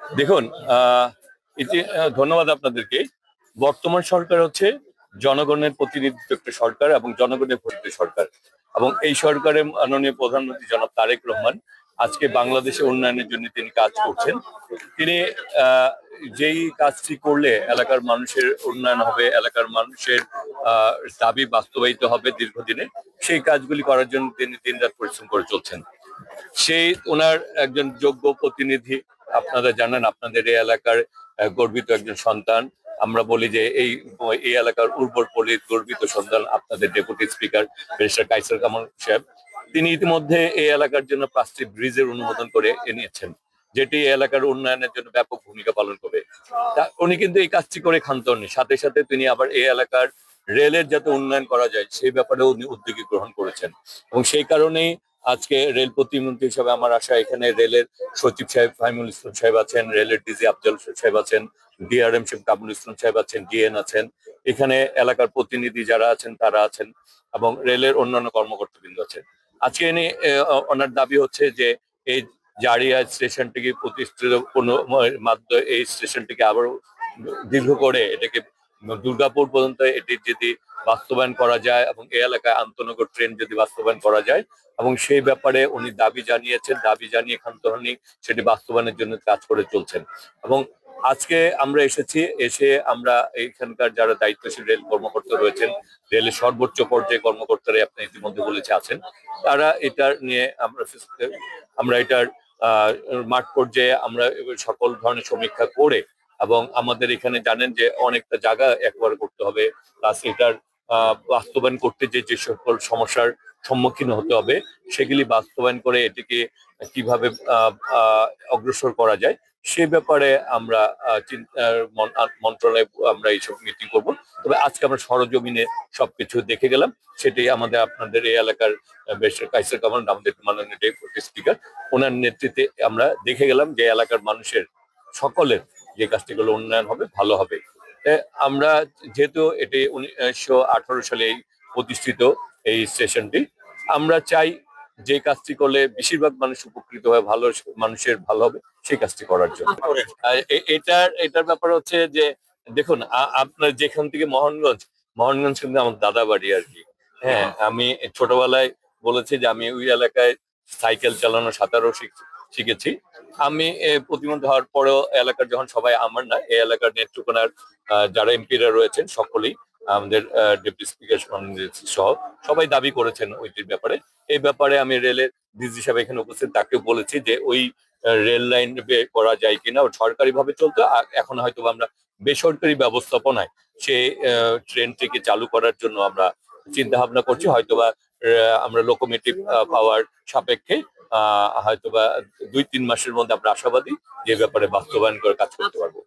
দেখুন, ধন্যবাদ আপনাদেরকে। বর্তমান সরকার হচ্ছে জনগণের প্রতিনিধিত্ব একটা সরকার এবং জনগণের প্রতিনিধি সরকার, এবং এই সরকারের মাননীয় প্রধানমন্ত্রী জনাব তারেক রহমান আজকে বাংলাদেশের উন্নয়নের জন্য তিনি কাজ করছেন। তিনি আহ, যেই কাজটি করলে এলাকার মানুষের উন্নয়ন হবে, এলাকার মানুষের আহ, দাবি বাস্তবায়িত হবে দীর্ঘদিনে, সেই কাজগুলি করার জন্য তিনি দিনরাত পরিশ্রম করে চলছেন। সেই ওনার একজন যোগ্য প্রতিনিধি। আপনারা জানেন, আপনাদের এই এলাকার গর্বিত একজন সন্তান। আমরা বলি যে এই এলাকার উর্বর পল্লীর গর্বিত সন্তান আপনাদের deputy speaker barrister Kaiser Kamal সাহেব। তিনি ইতিমধ্যে এই এলাকার জন্য 5টি ব্রিজের অনুমোদন করে এনেছেন, যেটি এই এলাকার উন্নয়নের জন্য ব্যাপক ভূমিকা পালন করবে। উনি কিন্তু এই কাজটি করে ক্ষান্ত হননি, সাথে সাথে তিনি আবার এই এলাকার রেলের যাতে উন্নয়ন করা যায় সেই ব্যাপারেও উনি উদ্যোগী গ্রহণ করেছেন। এবং সেই কারণেই আজকে রেল প্রতিমন্ত্রী হিসেবে আমার আশা, এখানে রেলের সচিব সাহেব ফাহিমুল ইসলাম সাহেব আছেন, রেলের ডিজি আফজল সাহেব আছেন, ডিআরএম সাহেব কামরুল ইসলাম সাহেব আছেন, ডিএন আছেন, এখানে এলাকার প্রতিনিধি যারা আছেন তারা আছেন, এবং রেলের অন্যান্য কর্মকর্তাবৃন্দ আছেন। আজকে এনে ওনার দাবি হচ্ছে যে এই জারিয়া স্টেশনটিকে প্রতিষ্ঠিত মাধ্যমে এই স্টেশনটিকে আবারও দীর্ঘ করে এটাকে দুর্গাপুর পর্যন্ত এটি যদি বাস্তবায়ন করা যায়, এবং এই এলাকায় আন্তনগর ট্রেন যদি বাস্তবায়ন করা যায়, এবং সেই ব্যাপারে উনি দাবি জানিয়েছেন, দাবি জানিয়ে ক্ষান্ত হননি, সেটি বাস্তবায়নের জন্য কাজ করে চলছেন। এবং আজকে আমরা এসে আমরা এখানকার যারা দায়িত্বশীল রেল কর্মকর্তা রয়েছেন, রেলের সর্বোচ্চ পর্যায়ে কর্মকর্তারা আপনি ইতিমধ্যে বলেছে আছেন, তারা এটার নিয়ে আমরা এটার মাঠ পর্যায়ে আমরা সকল ধরনের সমীক্ষা করে, এবং আমাদের এখানে জানেন যে অনেকটা জায়গা একবার করতে হবে, প্লাস এটার বাস্তবায়ন করতে যে যে সকল সমস্যার সম্মুখীন হতে হবে সেগুলি বাস্তবায়ন করে এটিকে কিভাবে অগ্রসর করা যায় সে ব্যাপারে আমরা মন্ত্রণালয়ে আমরা এইসব মিটিং করব। তবে আজকে আমরা সরজমিনে সবকিছু দেখে গেলাম, সেটাই আমাদের আপনাদের এই এলাকার ব্যারিস্টার কাইসার কামাল, আমাদের মাননীয় ডেপুটি স্পিকার, ওনার নেতৃত্বে আমরা দেখে গেলাম যে এলাকার মানুষের সকলের যে কাজটি গুলো উন্নয়ন হবে, ভালো হবে। আমরা যেহেতু এটি 1918 সালে প্রতিষ্ঠিত এই স্টেশনটি, আমরা চাই যে কাজটি করলে বেশিরভাগ মানুষ উপকৃত হয়, ভালো মানুষের ভালো হবে, সেই কাজটি করার জন্য। এটার ব্যাপার হচ্ছে যে দেখুন, আপনার যেখান থেকে মোহনগঞ্জ কিন্তু আমার দাদা বাড়ি আর কি। হ্যাঁ, আমি ছোটবেলায় বলেছি যে আমি ওই এলাকায় সাইকেল চালানো, সাঁতারও শিখেছি। আমি প্রতিমন্ত্রী হওয়ার পরেও এলাকার যখন সবাই, আমার না, এই এলাকার নেত্রকোনার যারা এমপিরা রয়েছেন সকলেই, আমাদের ডেপুটি স্পিকার সহ সবাই দাবি করেছেন ওইটির ব্যাপারে। এই ব্যাপারে আমি রেলের ডিজি সাহেব এখানে উপস্থিত, তাকে বলেছি যে ওই রেল লাইন করা যায় কিনা, সরকারি ভাবে চলতো, এখন হয়তো আমরা বেসরকারি ব্যবস্থাপনায় সেই ট্রেনটিকে চালু করার জন্য আমরা চিন্তা ভাবনা করছি। হয়তোবা আমরা লোকোমোটিভ পাওয়ার সাপেক্ষে হয়তোবা 2-3 মাসের মধ্যে আমরা আশাবাদী যে ব্যাপারে বাস্তবায়ন করে কাজ করতে পারবো।